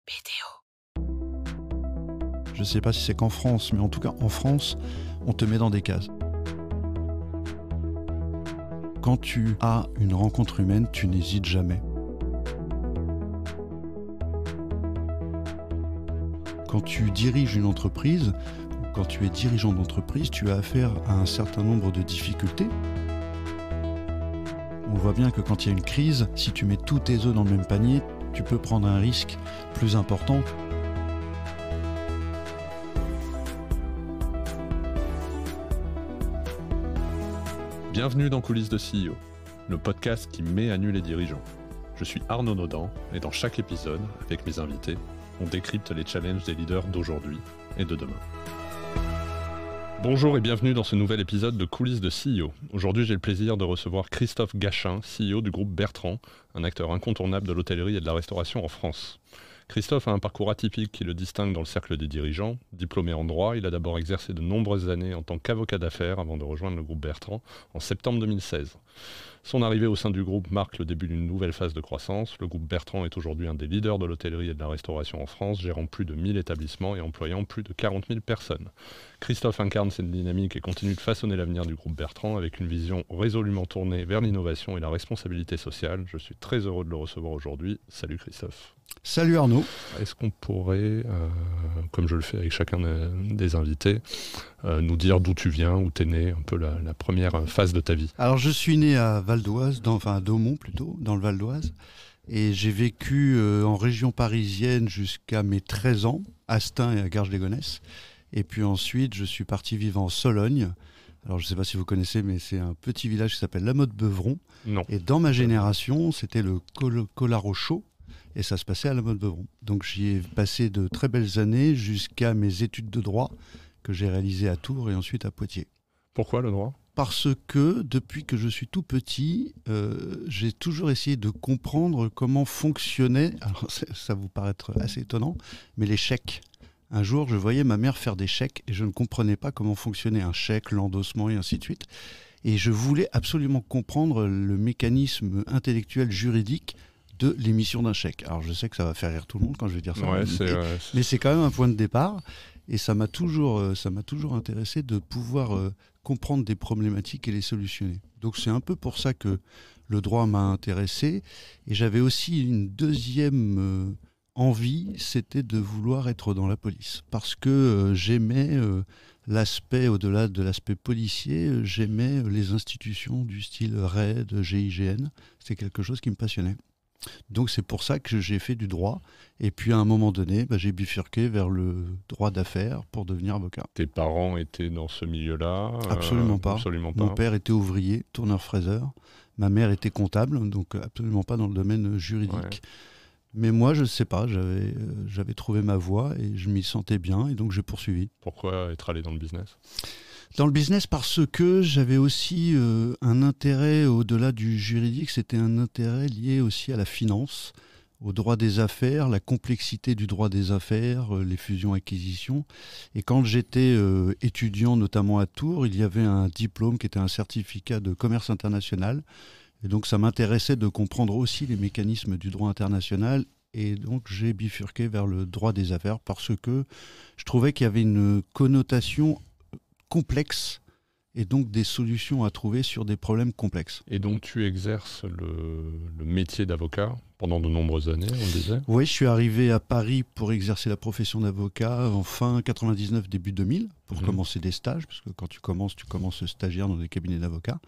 BDO. Je ne sais pas si c'est qu'en France, mais en tout cas en France, on te met dans des cases. Quand tu as une rencontre humaine, tu n'hésites jamais. Quand tu diriges une entreprise, ou quand tu es dirigeant d'entreprise, tu as affaire à un certain nombre de difficultés. On voit bien que quand il y a une crise, si tu mets tous tes œufs dans le même panier, tu peux prendre un risque plus important. Bienvenue dans Coulisses de CEO, le podcast qui met à nu les dirigeants. Je suis Arnaud Naudan et dans chaque épisode, avec mes invités, on décrypte les challenges des leaders d'aujourd'hui et de demain. Bonjour et bienvenue dans ce nouvel épisode de Coulisses de CEO. Aujourd'hui, j'ai le plaisir de recevoir Christophe Gachin, CEO du groupe Bertrand, un acteur incontournable de l'hôtellerie et de la restauration en France. Christophe a un parcours atypique qui le distingue dans le cercle des dirigeants. Diplômé en droit, il a d'abord exercé de nombreuses années en tant qu'avocat d'affaires avant de rejoindre le groupe Bertrand en septembre 2016. Son arrivée au sein du groupe marque le début d'une nouvelle phase de croissance. Le groupe Bertrand est aujourd'hui un des leaders de l'hôtellerie et de la restauration en France, gérant plus de 1000 établissements et employant plus de 40 000 personnes. Christophe incarne cette dynamique et continue de façonner l'avenir du groupe Bertrand avec une vision résolument tournée vers l'innovation et la responsabilité sociale. Je suis très heureux de le recevoir aujourd'hui. Salut Christophe. Salut Arnaud. Est-ce qu'on pourrait, comme je le fais avec chacun des invités, nous dire d'où tu viens, où tu es né, un peu la première phase de ta vie? Alors je suis né à Val d'Oise, à Daumont plutôt, dans le Val d'Oise. Et j'ai vécu en région parisienne jusqu'à mes 13 ans, à Stains et à Garges-les-Gonesse. Et puis ensuite, je suis parti vivre en Sologne. Alors je ne sais pas si vous connaissez, mais c'est un petit village qui s'appelle La Motte-Beuvron. Non. Et dans ma génération, c'était le Collard au chaud. Et ça se passait à La Motte-Beuvron. Donc j'y ai passé de très belles années jusqu'à mes études de droit que j'ai réalisées à Tours et ensuite à Poitiers. Pourquoi le droit ? Parce que depuis que je suis tout petit, j'ai toujours essayé de comprendre comment fonctionnait, alors ça vous paraître assez étonnant, mais les chèques. Un jour, je voyais ma mère faire des chèques et je ne comprenais pas comment fonctionnait un chèque, l'endossement et ainsi de suite. Et je voulais absolument comprendre le mécanisme intellectuel juridique de l'émission d'un chèque. Alors je sais que ça va faire rire tout le monde quand je vais dire ça, mais c'est quand même un point de départ et ça m'a toujours intéressé de pouvoir comprendre des problématiques et les solutionner. Donc c'est un peu pour ça que le droit m'a intéressé et j'avais aussi une deuxième envie, c'était de vouloir être dans la police parce que j'aimais l'aspect, au-delà de l'aspect policier, j'aimais les institutions du style RAID, GIGN, c'est quelque chose qui me passionnait. Donc c'est pour ça que j'ai fait du droit et puis à un moment donné j'ai bifurqué vers le droit d'affaires pour devenir avocat. Tes parents étaient dans ce milieu-là ? Absolument pas. Absolument pas. Mon père était ouvrier, tourneur-fraiseur. Ma mère était comptable, donc absolument pas dans le domaine juridique. Ouais. Mais moi je ne sais pas, j'avais trouvé ma voie et je m'y sentais bien et donc j'ai poursuivi. Pourquoi être allé dans le business ? Dans le business parce que j'avais aussi un intérêt au-delà du juridique, c'était un intérêt lié aussi à la finance, au droit des affaires, la complexité du droit des affaires, les fusions-acquisitions. Et quand j'étais étudiant, notamment à Tours, il y avait un diplôme qui était un certificat de commerce international. Et donc ça m'intéressait de comprendre aussi les mécanismes du droit international. Et donc j'ai bifurqué vers le droit des affaires parce que je trouvais qu'il y avait une connotation complexe et donc des solutions à trouver sur des problèmes complexes. Et donc tu exerces le métier d'avocat pendant de nombreuses années, on disait ? Oui, je suis arrivé à Paris pour exercer la profession d'avocat en fin 99, début 2000, pour commencer des stages, parce que quand tu commences stagiaire dans des cabinets d'avocats.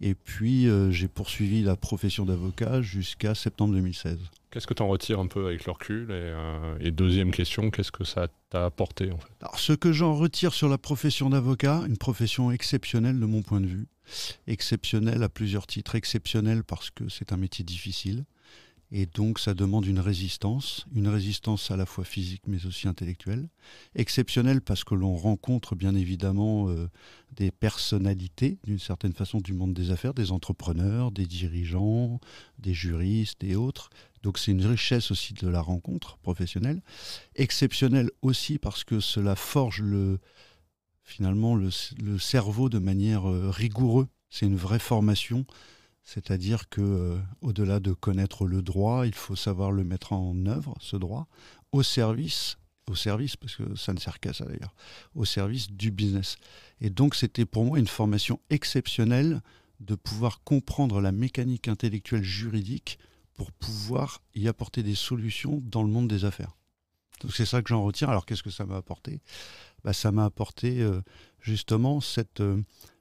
Et puis j'ai poursuivi la profession d'avocat jusqu'à septembre 2016. Qu'est-ce que tu en retires un peu avec le recul et deuxième question, qu'est-ce que ça t'a apporté en fait ? Alors, ce que j'en retire sur la profession d'avocat, une profession exceptionnelle de mon point de vue. Exceptionnelle à plusieurs titres. Exceptionnelle parce que c'est un métier difficile. Et donc ça demande une résistance à la fois physique mais aussi intellectuelle. Exceptionnelle parce que l'on rencontre bien évidemment des personnalités d'une certaine façon du monde des affaires, des entrepreneurs, des dirigeants, des juristes et autres. Donc c'est une richesse aussi de la rencontre professionnelle. Exceptionnelle aussi parce que cela forge finalement le cerveau de manière rigoureuse. C'est une vraie formation. C'est-à-dire que, au-delà de connaître le droit, il faut savoir le mettre en œuvre, ce droit, au service, parce que ça ne sert qu'à ça d'ailleurs, au service du business. Et donc c'était pour moi une formation exceptionnelle de pouvoir comprendre la mécanique intellectuelle juridique pour pouvoir y apporter des solutions dans le monde des affaires. Donc c'est ça que j'en retiens. Alors qu'est-ce que ça m'a apporté ? Ça m'a apporté justement cette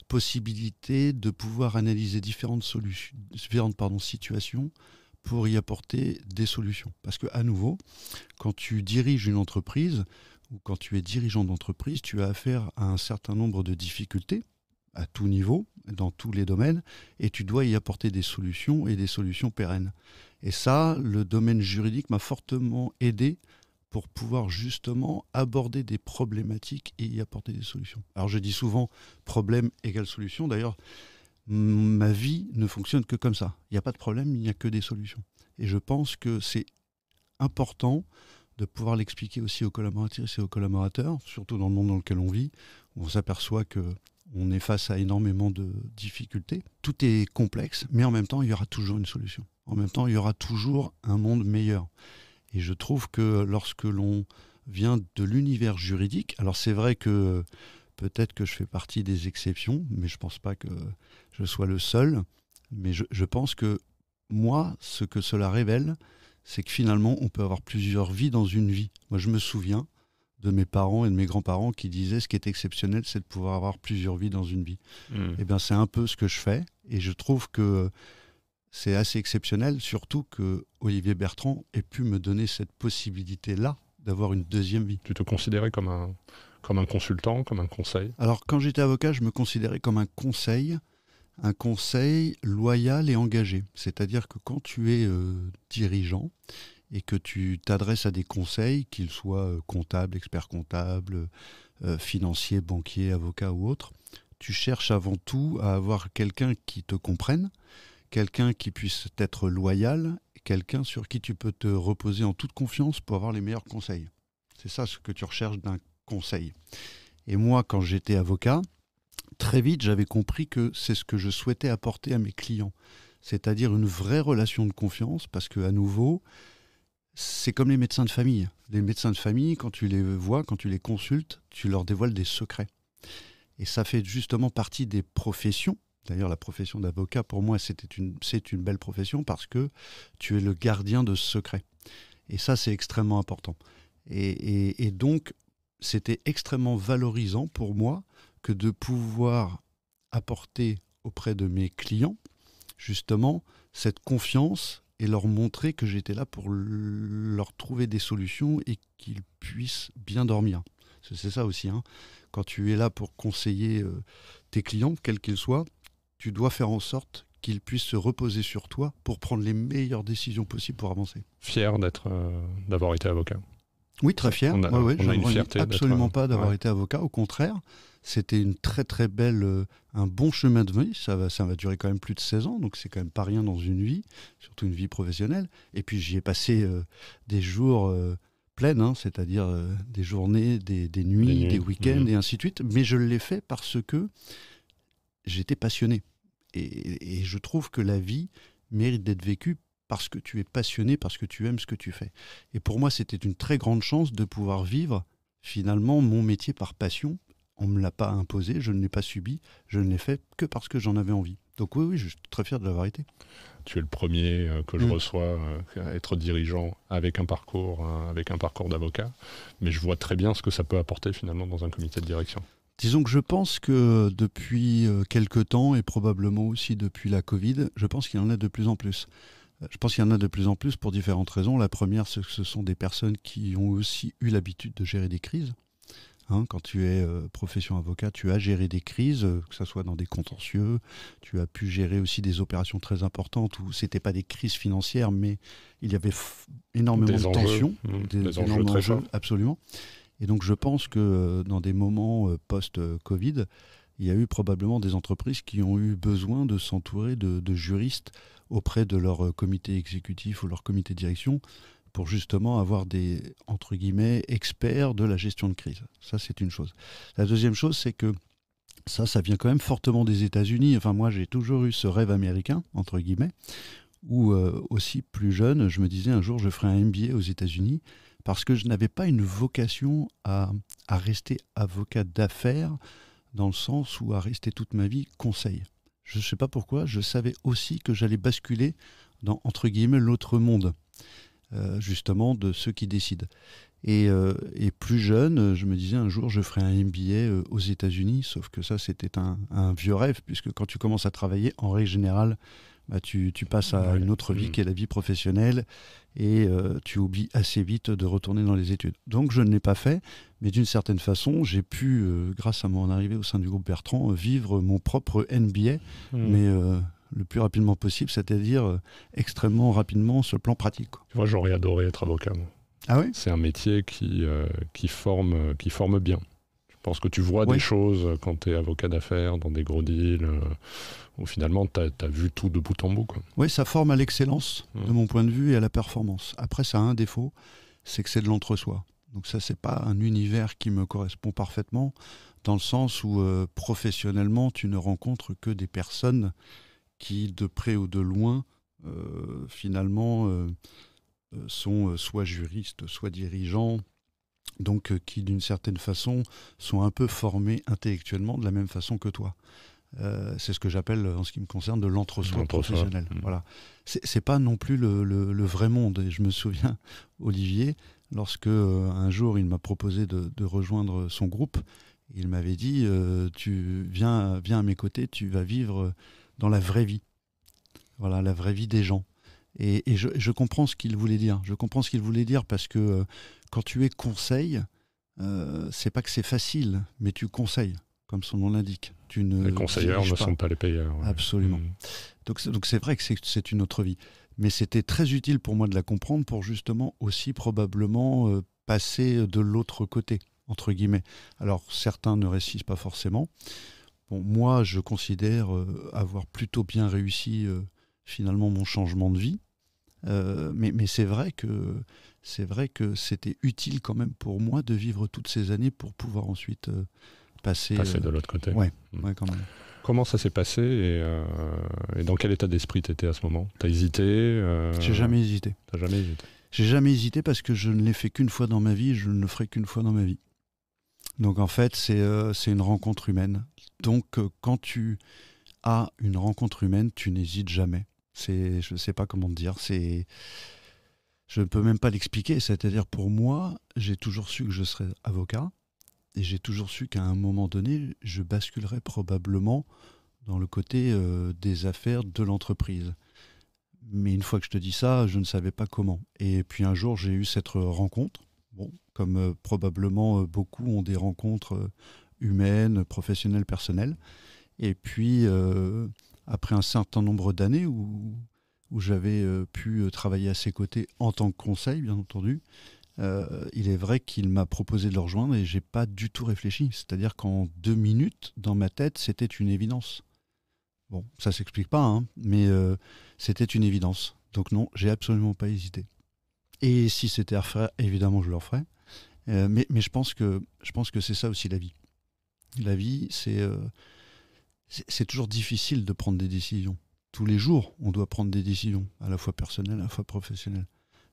possibilité de pouvoir analyser différentes situations pour y apporter des solutions. Parce qu'à nouveau, quand tu diriges une entreprise ou quand tu es dirigeant d'entreprise, tu as affaire à un certain nombre de difficultés à tout niveau, dans tous les domaines, et tu dois y apporter des solutions et des solutions pérennes. Et ça, le domaine juridique m'a fortement aidé pour pouvoir justement aborder des problématiques et y apporter des solutions. Alors je dis souvent problème égale solution. D'ailleurs, ma vie ne fonctionne que comme ça. Il n'y a pas de problème, il n'y a que des solutions. Et je pense que c'est important de pouvoir l'expliquer aussi aux collaboratrices et aux collaborateurs, surtout dans le monde dans lequel on vit, où on s'aperçoit qu'on est face à énormément de difficultés. Tout est complexe, mais en même temps, il y aura toujours une solution. En même temps, il y aura toujours un monde meilleur. Et je trouve que lorsque l'on vient de l'univers juridique, alors c'est vrai que peut-être que je fais partie des exceptions, mais je ne pense pas que je sois le seul. Mais je pense que moi, ce que cela révèle, c'est que finalement, on peut avoir plusieurs vies dans une vie. Moi, je me souviens de mes parents et de mes grands-parents qui disaient ce qui est exceptionnel, c'est de pouvoir avoir plusieurs vies dans une vie. Eh bien, c'est un peu ce que je fais. Et je trouve que c'est assez exceptionnel, surtout que Olivier Bertrand ait pu me donner cette possibilité-là d'avoir une deuxième vie. Tu te considérais comme un consultant, comme un conseil ? Alors, quand j'étais avocat, je me considérais comme un conseil loyal et engagé. C'est-à-dire que quand tu es dirigeant et que tu t'adresses à des conseils, qu'ils soient comptables, experts comptables, financiers, banquiers, avocats ou autres, tu cherches avant tout à avoir quelqu'un qui te comprenne, quelqu'un qui puisse être loyal, quelqu'un sur qui tu peux te reposer en toute confiance pour avoir les meilleurs conseils. C'est ça ce que tu recherches d'un conseil. Et moi, quand j'étais avocat, très vite, j'avais compris que c'est ce que je souhaitais apporter à mes clients. C'est-à-dire une vraie relation de confiance, parce qu'à nouveau, c'est comme les médecins de famille. Les médecins de famille, quand tu les vois, quand tu les consultes, tu leur dévoiles des secrets. Et ça fait justement partie des professions. D'ailleurs, la profession d'avocat, pour moi, c'est une belle profession parce que tu es le gardien de ce secret. Et ça, c'est extrêmement important. Et donc, c'était extrêmement valorisant pour moi que de pouvoir apporter auprès de mes clients, justement, cette confiance et leur montrer que j'étais là pour leur trouver des solutions et qu'ils puissent bien dormir. C'est ça aussi, hein. Quand tu es là pour conseiller tes clients, quels qu'ils soient, tu dois faire en sorte qu'ils puissent se reposer sur toi pour prendre les meilleures décisions possibles pour avancer. Fier d'avoir été avocat. Oui, très fier. On a une fierté absolument pas d'avoir été avocat. Au contraire, c'était une très très belle, un bon chemin de vie. Ça va durer quand même plus de 16 ans, donc c'est quand même pas rien dans une vie, surtout une vie professionnelle. Et puis j'y ai passé des jours pleines, hein, c'est-à-dire des journées, des nuits, des week-ends et ainsi de suite. Mais je l'ai fait parce que j'étais passionné. Et je trouve que la vie mérite d'être vécue parce que tu es passionné, parce que tu aimes ce que tu fais. Et pour moi, c'était une très grande chance de pouvoir vivre finalement mon métier par passion. On ne me l'a pas imposé, je ne l'ai pas subi, je ne l'ai fait que parce que j'en avais envie. Donc oui, je suis très fier de l'avoir été. Tu es le premier que je reçois être dirigeant avec un parcours d'avocat, mais je vois très bien ce que ça peut apporter finalement dans un comité de direction. Disons que je pense que depuis quelque temps, et probablement aussi depuis la Covid, je pense qu'il y en a de plus en plus. Je pense qu'il y en a de plus en plus pour différentes raisons. La première, c'est que ce sont des personnes qui ont aussi eu l'habitude de gérer des crises. Hein, quand tu es profession avocat, tu as géré des crises, que ce soit dans des contentieux, tu as pu gérer aussi des opérations très importantes où ce n'était pas des crises financières, mais il y avait énormément de tensions, des enjeux très forts. Absolument. Et donc je pense que dans des moments post-Covid, il y a eu probablement des entreprises qui ont eu besoin de s'entourer de juristes auprès de leur comité exécutif ou leur comité de direction pour justement avoir des, entre guillemets, experts de la gestion de crise. Ça, c'est une chose. La deuxième chose, c'est que ça vient quand même fortement des États-Unis. Enfin, moi, j'ai toujours eu ce rêve américain, entre guillemets, où aussi plus jeune, je me disais un jour, je ferai un MBA aux États-Unis parce que je n'avais pas une vocation à rester avocat d'affaires dans le sens où à rester toute ma vie conseil. Je ne sais pas pourquoi, je savais aussi que j'allais basculer dans, entre guillemets, l'autre monde, justement, de ceux qui décident. Et plus jeune, je me disais un jour, je ferai un MBA aux États-Unis, sauf que ça, c'était un vieux rêve, puisque quand tu commences à travailler, en règle générale, bah, tu passes à une autre vie qui est la vie professionnelle, et tu oublies assez vite de retourner dans les études. Donc je ne l'ai pas fait, mais d'une certaine façon, j'ai pu, grâce à mon arrivée au sein du groupe Bertrand, vivre mon propre MBA, mais le plus rapidement possible, c'est-à-dire extrêmement rapidement sur le plan pratique, quoi. Tu vois, j'aurais adoré être avocat, moi. Ah oui ? C'est un métier qui forme bien. Je pense que tu vois des choses quand tu es avocat d'affaires dans des gros deals, où finalement tu as vu tout de bout en bout, quoi. Oui, ça forme à l'excellence, de mon point de vue, et à la performance. Après, ça a un défaut, c'est que c'est de l'entre-soi. Donc ça, c'est pas un univers qui me correspond parfaitement, dans le sens où professionnellement, tu ne rencontres que des personnes qui, de près ou de loin, finalement, sont soit juristes, soit dirigeants, donc qui, d'une certaine façon, sont un peu formés intellectuellement de la même façon que toi. C'est ce que j'appelle, en ce qui me concerne, de l'entre-soi professionnel. Voilà. C'est pas non plus le vrai monde. Et je me souviens, Olivier, lorsque un jour il m'a proposé de rejoindre son groupe, il m'avait dit tu viens à mes côtés, tu vas vivre dans la vraie vie. Voilà, la vraie vie des gens. Et je comprends ce qu'il voulait dire. Je comprends ce qu'il voulait dire parce que quand tu es conseil, c'est pas que c'est facile, mais tu conseilles, comme son nom l'indique. Les conseilleurs ne sont pas les payeurs. Ouais. Absolument. Donc c'est vrai que c'est une autre vie. Mais c'était très utile pour moi de la comprendre pour justement aussi probablement passer de l'autre côté, entre guillemets. Alors certains ne réussissent pas forcément. Bon, moi, je considère avoir plutôt bien réussi finalement mon changement de vie. Mais c'est vrai que c'était utile quand même pour moi de vivre toutes ces années pour pouvoir ensuite passer de l'autre côté. Ouais, quand même. Comment ça s'est passé et dans quel état d'esprit tu étais à ce moment ? T'as hésité J'ai jamais hésité. T'as jamais hésité ? J'ai jamais hésité parce que je ne l'ai fait qu'une fois dans ma vie, je ne le ferai qu'une fois dans ma vie. Donc en fait, c'est une rencontre humaine. Donc quand tu as une rencontre humaine, tu n'hésites jamais. Je ne sais pas comment te dire. Je ne peux même pas l'expliquer. C'est-à-dire pour moi, j'ai toujours su que je serais avocat. Et j'ai toujours su qu'à un moment donné, je basculerais probablement dans le côté des affaires de l'entreprise. Mais une fois que je te dis ça, je ne savais pas comment. Et puis un jour, j'ai eu cette rencontre. Bon, comme probablement beaucoup ont des rencontres humaines, professionnelles, personnelles. Et puis, après un certain nombre d'années où j'avais pu travailler à ses côtés en tant que conseil, bien entendu, il est vrai qu'il m'a proposé de le rejoindre et j'ai pas du tout réfléchi. C'est-à-dire qu'en 2 minutes, dans ma tête, c'était une évidence. Bon, ça s'explique pas, hein, mais c'était une évidence. Donc non, j'ai absolument pas hésité. Et si c'était à refaire, évidemment, je le referais. Mais je pense que c'est ça aussi la vie. La vie, c'est toujours difficile de prendre des décisions. Tous les jours, on doit prendre des décisions, à la fois personnelles, à la fois professionnelles.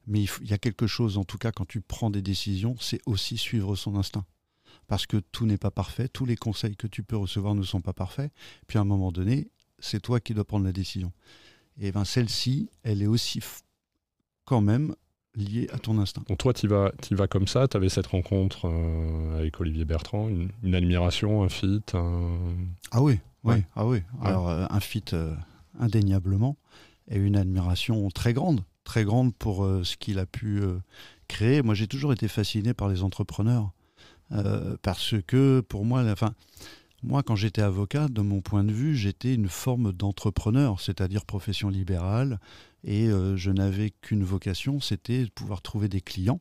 Mais il y a quelque chose, en tout cas, quand tu prends des décisions, c'est aussi suivre son instinct. Parce que tout n'est pas parfait, tous les conseils que tu peux recevoir ne sont pas parfaits. Puis à un moment donné, c'est toi qui dois prendre la décision. Et bien celle-ci, elle est aussi quand même liée à ton instinct. Donc toi, tu vas comme ça, tu avais cette rencontre avec Olivier Bertrand, une admiration, un fit Ah oui. Alors un fit indéniablement et une admiration très grande pour ce qu'il a pu créer. Moi, j'ai toujours été fasciné par les entrepreneurs parce que pour moi, moi, quand j'étais avocat, de mon point de vue, j'étais une forme d'entrepreneur, c'est-à-dire profession libérale, et je n'avais qu'une vocation, c'était de pouvoir trouver des clients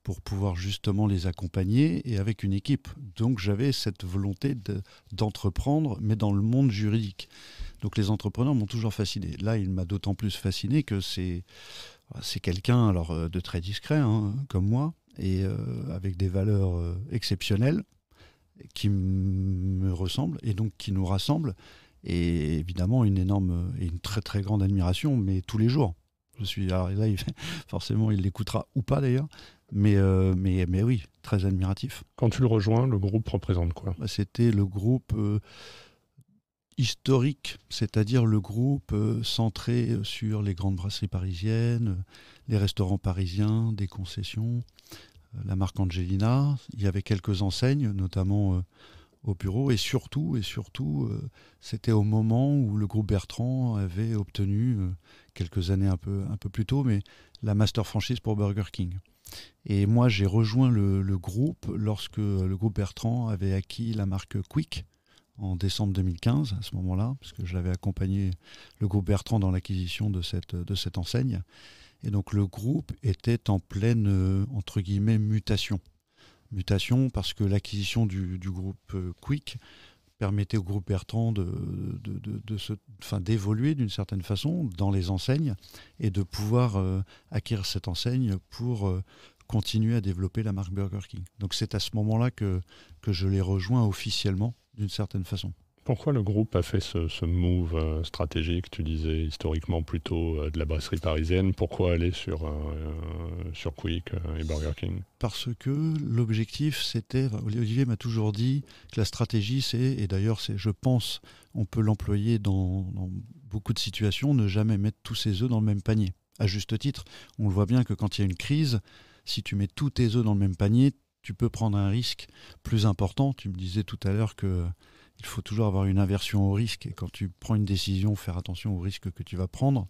pour pouvoir justement les accompagner et avec une équipe. Donc j'avais cette volonté d'entreprendre, mais dans le monde juridique. Donc les entrepreneurs m'ont toujours fasciné. Là, il m'a d'autant plus fasciné que c'est quelqu'un alors de très discret, hein, comme moi, et avec des valeurs exceptionnelles qui me ressemblent et donc qui nous rassemblent. Et évidemment, une énorme et une très très grande admiration, mais tous les jours. Alors là, forcément, il l'écoutera ou pas d'ailleurs. Mais oui, très admiratif. Quand tu le rejoins, le groupe représente quoi? C'était le groupe historique, c'est-à-dire le groupe centré sur les grandes brasseries parisiennes, les restaurants parisiens, des concessions, la marque Angelina. Il y avait quelques enseignes, notamment au bureau. Et surtout, c'était au moment où le groupe Bertrand avait obtenu, quelques années un peu plus tôt, mais la master franchise pour Burger King. Et moi, j'ai rejoint le groupe lorsque le groupe Bertrand avait acquis la marque Quick en décembre 2015, à ce moment-là, parce que j'avais accompagné le groupe Bertrand dans l'acquisition de cette enseigne. Et donc le groupe était en pleine, entre guillemets, mutation. Mutation parce que l'acquisition du groupe Quick permettait au groupe Bertrand d'évoluer d'une certaine façon dans les enseignes et de pouvoir acquérir cette enseigne pour continuer à développer la marque Burger King. Donc c'est à ce moment-là que je l'ai rejoint officiellement d'une certaine façon. Pourquoi le groupe a fait ce move stratégique? Tu disais historiquement plutôt de la brasserie parisienne. Pourquoi aller sur Quick et Burger King? Parce que l'objectif, c'était, Olivier m'a toujours dit que la stratégie, et d'ailleurs, je pense, on peut l'employer dans beaucoup de situations, ne jamais mettre tous ses œufs dans le même panier. À juste titre, on le voit bien que quand il y a une crise, si tu mets tous tes œufs dans le même panier, tu peux prendre un risque plus important. Tu me disais tout à l'heure que il faut toujours avoir une aversion au risque. Et quand tu prends une décision, faire attention au risque que tu vas prendre.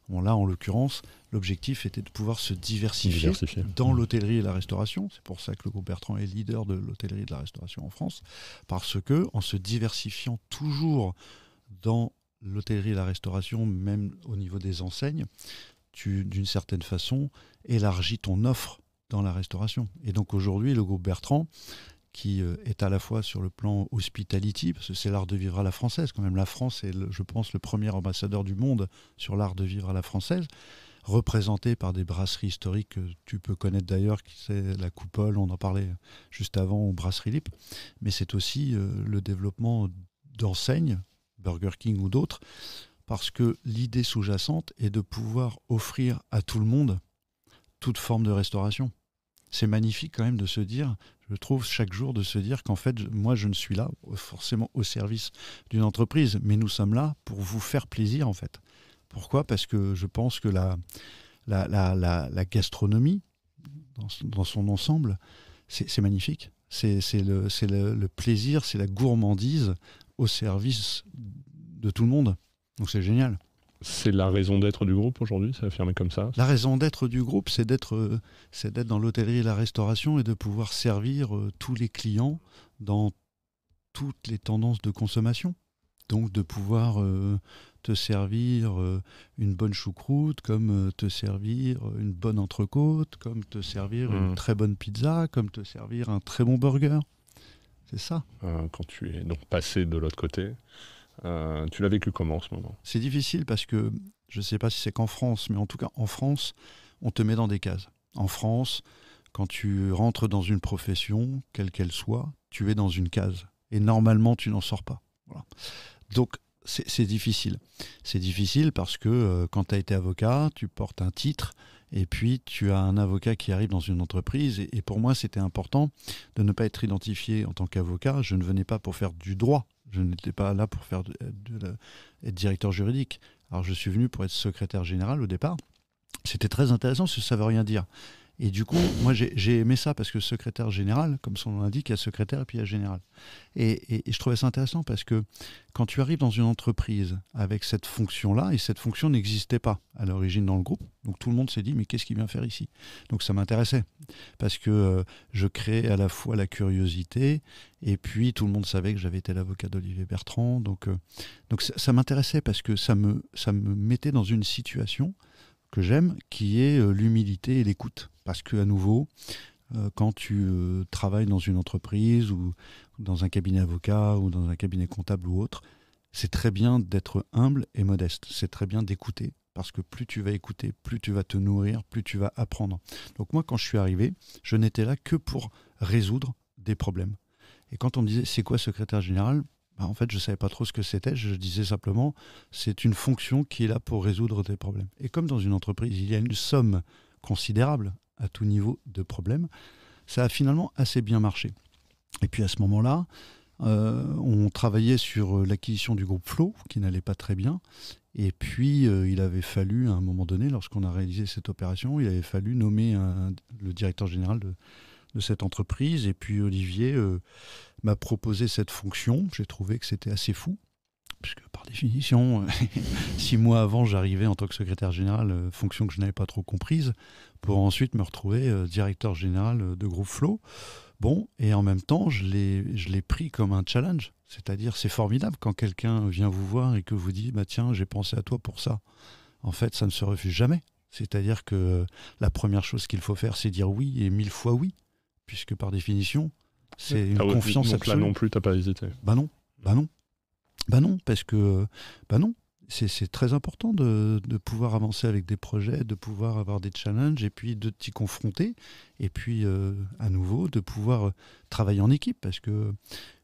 Bon, là, en l'occurrence, l'objectif était de pouvoir se diversifier dans l'hôtellerie et la restauration. C'est pour ça que le groupe Bertrand est leader de l'hôtellerie et de la restauration en France. Parce que, en se diversifiant toujours dans l'hôtellerie et la restauration, même au niveau des enseignes, tu, d'une certaine façon, élargis ton offre dans la restauration. Et donc aujourd'hui, le groupe Bertrand, qui est à la fois sur le plan hospitality, parce que c'est l'art de vivre à la française, quand même la France est, je pense, le premier ambassadeur du monde sur l'art de vivre à la française, représenté par des brasseries historiques que tu peux connaître d'ailleurs, qui c'est la Coupole, on en parlait juste avant, ou Brasserie Lippe, mais c'est aussi le développement d'enseignes, Burger King ou d'autres, parce que l'idée sous-jacente est de pouvoir offrir à tout le monde toute forme de restauration. C'est magnifique quand même de se dire, je trouve chaque jour de se dire qu'en fait, moi je ne suis là forcément au service d'une entreprise, mais nous sommes là pour vous faire plaisir en fait. Pourquoi ? Parce que je pense que la gastronomie, dans son ensemble, c'est magnifique. C'est le plaisir, c'est la gourmandise au service de tout le monde. Donc c'est génial. C'est la raison d'être du groupe aujourd'hui, c'est affirmé comme ça? La raison d'être du groupe, c'est d'être dans l'hôtellerie et la restauration et de pouvoir servir tous les clients dans toutes les tendances de consommation. Donc de pouvoir te servir une bonne choucroute, comme te servir une bonne entrecôte, comme te servir une très bonne pizza, comme te servir un très bon burger. C'est ça. Quand tu es donc passé de l'autre côté, tu l'as vécu comment en ce moment? C'est difficile parce que, je ne sais pas si c'est qu'en France, mais en tout cas en France, on te met dans des cases. En France, quand tu rentres dans une profession, quelle qu'elle soit, tu es dans une case. Et normalement, tu n'en sors pas. Voilà. Donc, c'est difficile. C'est difficile parce que quand tu as été avocat, tu portes un titre et puis tu as un avocat qui arrive dans une entreprise. Et pour moi, c'était important de ne pas être identifié en tant qu'avocat. Je ne venais pas pour faire du droit. Je n'étais pas là pour faire être directeur juridique. Alors je suis venu pour être secrétaire général au départ. C'était très intéressant parce que ça ne veut rien dire. Et du coup, moi j'ai aimé ça parce que secrétaire général, comme son nom l'indique, il y a secrétaire et puis il y a général. Et je trouvais ça intéressant parce que quand tu arrives dans une entreprise avec cette fonction-là, et cette fonction n'existait pas à l'origine dans le groupe, donc tout le monde s'est dit mais qu'est-ce qu'il vient faire ici? Donc ça m'intéressait parce que je créais à la fois la curiosité et puis tout le monde savait que j'avais été l'avocat d'Olivier Bertrand. Donc ça m'intéressait parce que ça me mettait dans une situation que j'aime, qui est l'humilité et l'écoute. Parce que à nouveau, quand tu travailles dans une entreprise ou dans un cabinet avocat ou dans un cabinet comptable ou autre, c'est très bien d'être humble et modeste. C'est très bien d'écouter. Parce que plus tu vas écouter, plus tu vas te nourrir, plus tu vas apprendre. Donc moi, quand je suis arrivé, je n'étais là que pour résoudre des problèmes. Et quand on me disait, c'est quoi secrétaire général ? En fait, je ne savais pas trop ce que c'était. Je disais simplement, c'est une fonction qui est là pour résoudre des problèmes. Et comme dans une entreprise, il y a une somme considérable, à tout niveau de problème. Ça a finalement assez bien marché. Et puis à ce moment-là, on travaillait sur l'acquisition du groupe Flow, qui n'allait pas très bien. Et puis, il avait fallu, à un moment donné, lorsqu'on a réalisé cette opération, il avait fallu nommer le directeur général de cette entreprise. Et puis, Olivier m'a proposé cette fonction. J'ai trouvé que c'était assez fou, puisque par définition, 6 mois avant, j'arrivais en tant que secrétaire général, fonction que je n'avais pas trop comprise, pour ensuite me retrouver directeur général de groupe Flow. Bon, et en même temps, je l'ai pris comme un challenge. C'est-à-dire, c'est formidable quand quelqu'un vient vous voir et que vous dit « Tiens, j'ai pensé à toi pour ça ». En fait, ça ne se refuse jamais. C'est-à-dire que la première chose qu'il faut faire, c'est dire oui et 1000 fois oui, puisque par définition, c'est une confiance absolue. Donc là non plus, tu n'as pas hésité. Non, parce que non. C'est très important de pouvoir avancer avec des projets, de pouvoir avoir des challenges et puis de t'y confronter. Et puis, à nouveau, de pouvoir travailler en équipe. Parce que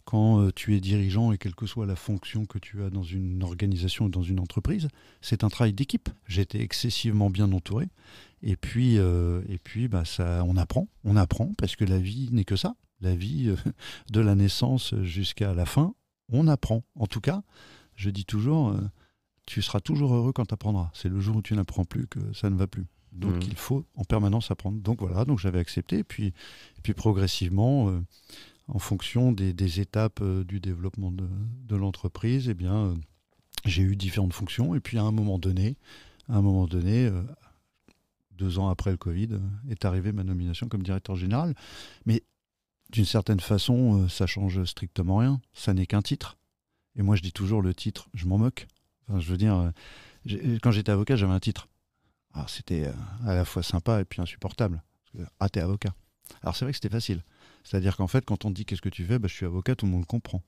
quand tu es dirigeant et quelle que soit la fonction que tu as dans une organisation ou dans une entreprise, c'est un travail d'équipe. J'étais excessivement bien entouré. Et puis on apprend parce que la vie n'est que ça. La vie, de la naissance jusqu'à la fin, on apprend. En tout cas, je dis toujours... tu seras toujours heureux quand tu apprendras. C'est le jour où tu n'apprends plus que ça ne va plus. Donc il faut en permanence apprendre. Donc voilà, donc j'avais accepté. Et puis progressivement, en fonction des étapes du développement de l'entreprise, j'ai eu différentes fonctions. Et puis à un moment donné, 2 ans après le Covid, est arrivée ma nomination comme directeur général. Mais d'une certaine façon, ça change strictement rien. Ça n'est qu'un titre. Et moi, je dis toujours le titre, je m'en moque. Enfin, je veux dire, quand j'étais avocat, j'avais un titre. Alors, c'était à la fois sympa et puis insupportable. T'es avocat. Alors, c'est vrai que c'était facile. C'est-à-dire qu'en fait, quand on te dit qu'est-ce que tu fais, je suis avocat, tout le monde comprend.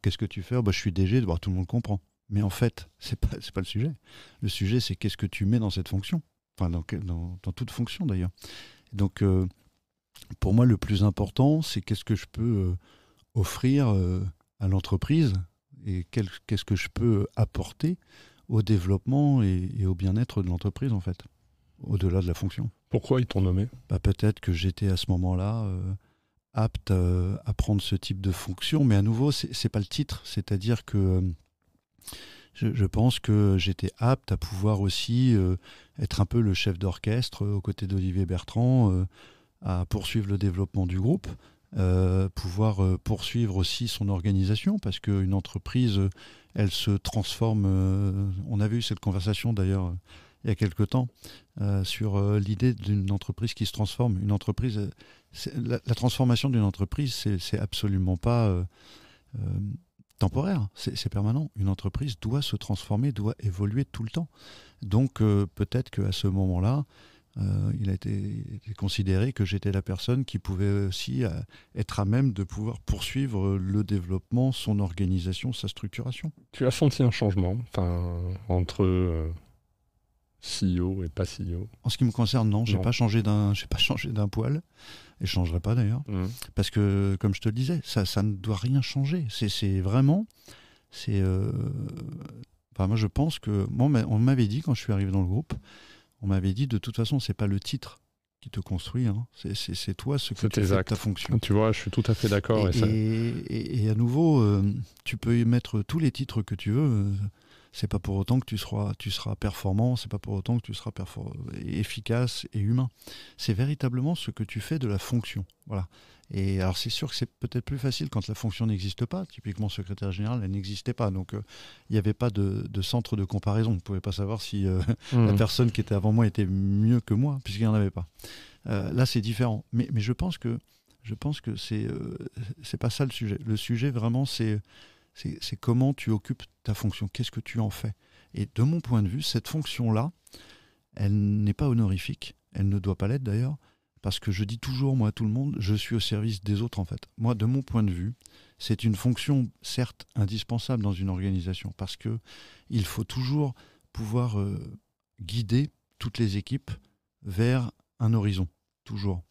Qu'est-ce que tu fais, je suis DG, tout le monde comprend. Mais en fait, c'est pas le sujet. Le sujet, c'est qu'est-ce que tu mets dans cette fonction. Enfin, dans toute fonction, d'ailleurs. Donc, pour moi, le plus important, c'est qu'est-ce que je peux offrir à l'entreprise et qu'est-ce que je peux apporter au développement et au bien-être de l'entreprise, en fait, au-delà de la fonction. Pourquoi ils t'ont nommé ? Peut-être que j'étais à ce moment-là apte à prendre ce type de fonction, mais à nouveau, c'est pas le titre. C'est-à-dire que je pense que j'étais apte à pouvoir aussi être un peu le chef d'orchestre aux côtés d'Olivier Bertrand, à poursuivre le développement du groupe, pouvoir poursuivre aussi son organisation, parce qu'une entreprise, elle se transforme. On avait eu cette conversation d'ailleurs il y a quelque temps sur l'idée d'une entreprise qui se transforme. Une entreprise, la transformation d'une entreprise, c'est absolument pas temporaire, c'est permanent. Une entreprise doit se transformer, doit évoluer tout le temps. Donc peut-être qu'à ce moment-là, il a été considéré que j'étais la personne qui pouvait aussi être à même de pouvoir poursuivre le développement, son organisation, sa structuration. Tu as senti un changement entre CEO et pas CEO? En ce qui me concerne, non. J'ai pas changé d'un poil, et je ne changerai pas d'ailleurs. Parce que, comme je te le disais, ça ne doit rien changer. C'est vraiment... moi, je pense que... on m'avait dit, quand je suis arrivé dans le groupe, on m'avait dit, de toute façon, c'est pas le titre qui te construit, hein. C'est toi ce que tu fais de ta fonction. Tu vois, je suis tout à fait d'accord. Et à nouveau, tu peux y mettre tous les titres que tu veux. C'est pas pour autant que tu seras performant, c'est pas pour autant que tu seras efficace et humain. C'est véritablement ce que tu fais de la fonction. Voilà. Et alors c'est sûr que c'est peut-être plus facile quand la fonction n'existe pas. Typiquement, secrétaire général, elle n'existait pas. Donc il n'y avait pas de centre de comparaison. On ne pouvait pas savoir si la personne qui était avant moi était mieux que moi, puisqu'il n'y en avait pas. Là, c'est différent. Mais je pense que c'est pas ça le sujet. Le sujet, vraiment, c'est comment tu occupes ta fonction, qu'est-ce que tu en fais. Et de mon point de vue, cette fonction-là, elle n'est pas honorifique, elle ne doit pas l'être d'ailleurs, parce que je dis toujours, moi, à tout le monde, je suis au service des autres en fait. Moi, de mon point de vue, c'est une fonction, certes, indispensable dans une organisation, parce qu'il faut toujours pouvoir guider toutes les équipes vers un horizon, toujours.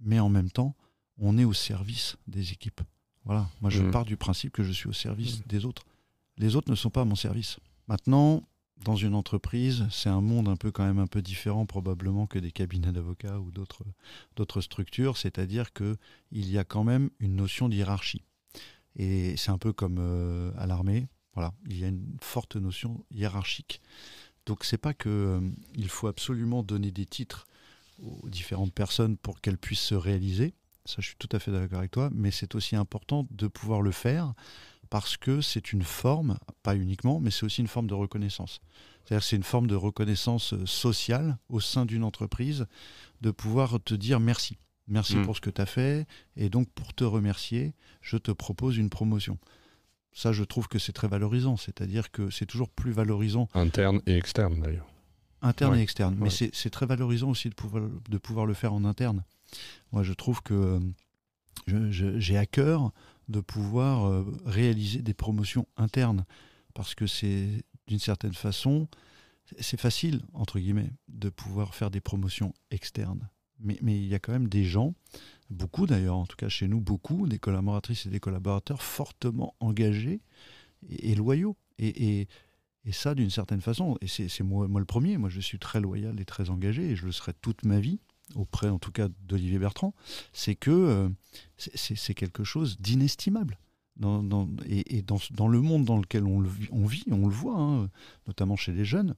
Mais en même temps, on est au service des équipes. Voilà, moi je pars du principe que je suis au service des autres. Les autres ne sont pas à mon service. Maintenant, dans une entreprise, c'est un monde quand même un peu différent probablement que des cabinets d'avocats ou d'autres structures, c'est-à-dire qu'il y a quand même une notion de hiérarchie. Et c'est un peu comme à l'armée, voilà, il y a une forte notion hiérarchique. Donc c'est pas qu'il faut absolument donner des titres aux différentes personnes pour qu'elles puissent se réaliser, ça je suis tout à fait d'accord avec toi, mais c'est aussi important de pouvoir le faire parce que c'est une forme, pas uniquement, mais c'est aussi une forme de reconnaissance. C'est-à-dire que c'est une forme de reconnaissance sociale au sein d'une entreprise, de pouvoir te dire merci. Merci pour ce que tu as fait, et donc pour te remercier, je te propose une promotion. Ça, je trouve que c'est très valorisant, c'est-à-dire que c'est toujours plus valorisant. Interne et externe, d'ailleurs. Interne et externe, mais c'est très valorisant aussi de pouvoir le faire en interne. Moi, je trouve que j'ai à cœur de pouvoir réaliser des promotions internes, parce que c'est, d'une certaine façon, c'est facile, entre guillemets, de pouvoir faire des promotions externes. Mais il y a quand même des gens, beaucoup d'ailleurs, en tout cas chez nous, beaucoup, des collaboratrices et des collaborateurs fortement engagés et loyaux. Et ça, d'une certaine façon, et c'est moi le premier, moi je suis très loyal et très engagé, et je le serai toute ma vie, auprès en tout cas d'Olivier Bertrand, c'est que c'est quelque chose d'inestimable. Dans le monde dans lequel on vit, on le voit, hein, notamment chez les jeunes,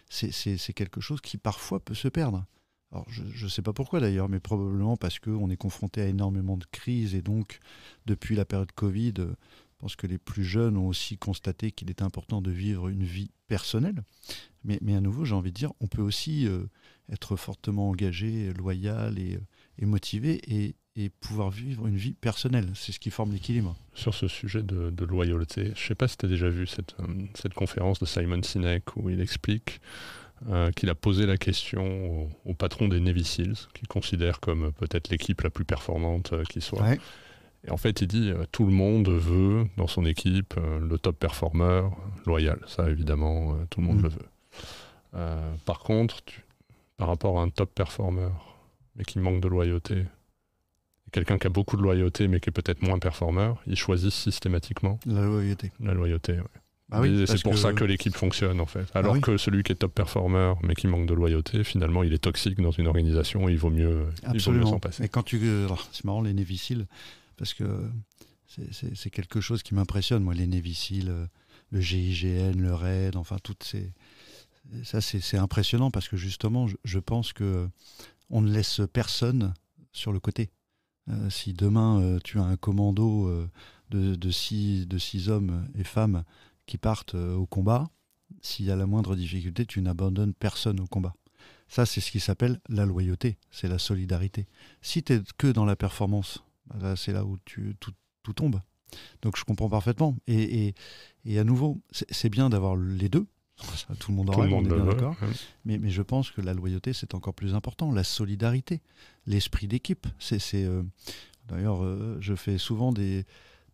c'est quelque chose qui parfois peut se perdre. Alors, je ne sais pas pourquoi d'ailleurs, mais probablement parce qu'on est confronté à énormément de crises, et donc depuis la période Covid, je pense que les plus jeunes ont aussi constaté qu'il est important de vivre une vie personnelle. Mais à nouveau, j'ai envie de dire, on peut aussi être fortement engagé, loyal et motivé, et pouvoir vivre une vie personnelle. C'est ce qui forme l'équilibre. Sur ce sujet de loyauté, je ne sais pas si tu as déjà vu cette conférence de Simon Sinek où il explique qu'il a posé la question au patron des Navy Seals, qu'il considère comme peut-être l'équipe la plus performante qui soit. Ouais. Et en fait, il dit tout le monde veut dans son équipe le top performer loyal. Ça, évidemment, tout le monde le veut. Par contre, par rapport à un top performer, mais qui manque de loyauté, quelqu'un qui a beaucoup de loyauté, mais qui est peut-être moins performeur, ils choisissent systématiquement la loyauté. La loyauté, oui. Ah oui, c'est pour ça que l'équipe fonctionne, en fait. Alors que celui qui est top performer, mais qui manque de loyauté, finalement, il est toxique dans une organisation, il vaut mieux s'en passer. Et quand c'est marrant, les Navy Seals, parce que c'est quelque chose qui m'impressionne, moi, les Navy Seals, le GIGN, le RAID, enfin, ça, c'est impressionnant, parce que justement, je pense que on ne laisse personne sur le côté. Si demain, tu as un commando de six hommes et femmes qui partent au combat, s'il y a la moindre difficulté, tu n'abandonnes personne au combat. Ça, c'est ce qui s'appelle la loyauté, c'est la solidarité. Si tu es que dans la performance, là, c'est là où tout tombe. Donc je comprends parfaitement. Et à nouveau, c'est bien d'avoir les deux. Ça, tout le monde en rêve, on est bien d'accord. Mais je pense que la loyauté, c'est encore plus important. La solidarité, l'esprit d'équipe. D'ailleurs, je fais souvent des